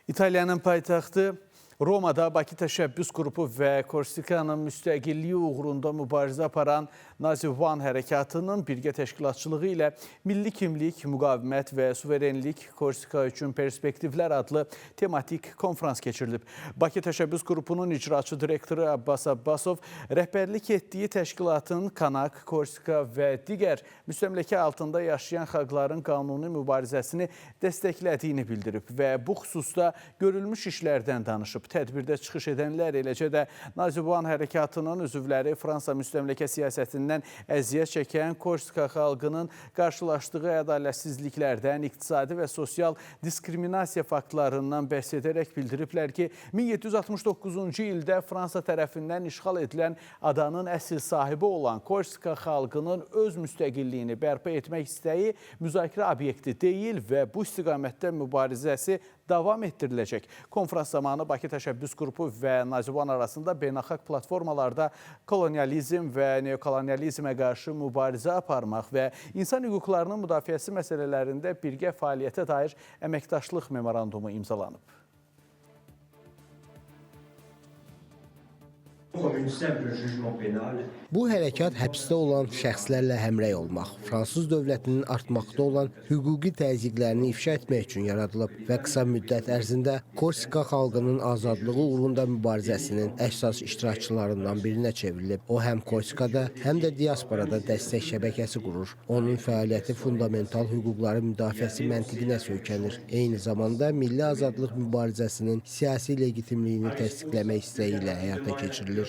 İtalyanın paytaxtı Romada Bakı Təşəbbüs Qrupu və Korsikanın müstəqilliyi uğrunda mübarizə aparan Nazivan Hərəkatının birgə təşkilatçılığı ilə Milli Kimlik, Müqavimət və Suverenlik Korsika üçün Perspektivlər adlı tematik konferans keçirilib. Bakı Təşəbbüs Qrupunun icraçı direktoru Abbas Abbasov rəhbərlik etdiyi təşkilatın Kanak, Korsika və digər müstəmləkə altında yaşayan xalqların qanuni mübarizəsini dəstəklədiyini bildirib və bu xüsusda görülmüş işlərdən danışıb. Tədbirdə çıxış edənlər, eləcə də Nazivan Hərəkatının üzvləri Fransa müstəmləkə siyasətindən əziyyət çəkən Korsika xalqının qarşılaşdığı ədalətsizliklərdən, iqtisadi və sosial diskriminasiya faktlarından bəhs edərək bildiriblər ki, 1769-cu ildə Fransa tərəfindən işğal edilən adanın əsl sahibi olan Korsika xalqının öz müstəqilliyini bərpa etmək istəyi müzakirə obyekti deyil və bu istiqamətdə mübarizəsi davam etdiriləcək. Konferans zamanı Bakı Təşəbbüs Qrupu və Nazivan arasında beynəlxalq platformalarda kolonializm və neokolonializmə qarşı mübarizə aparmaq və insan hüquqlarının müdafiəsi məsələlərində birgə fəaliyyətə dair əməkdaşlıq memorandumu imzalanıb. Bu hərəkat həbsdə olan şəxslərlə həmrəy olmaq, Fransız dövlətinin artmaqda olan hüquqi təzyiqlərini ifşa etmək üçün yaradılıb və qısa müddət ərzində Korsika xalqının azadlığı uğrunda mübarizəsinin əsas iştirakçılarından birinə çevrilib. O, həm Korsikada, həm də diasporada dəstək şəbəkəsi qurur. Onun fəaliyyəti fundamental hüquqların müdafiəsi məntiqinə söykənir. Eyni zamanda milli azadlıq mübarizəsinin siyasi legitimliyini təsdiqləmək istəyi ilə həyata keçirilir.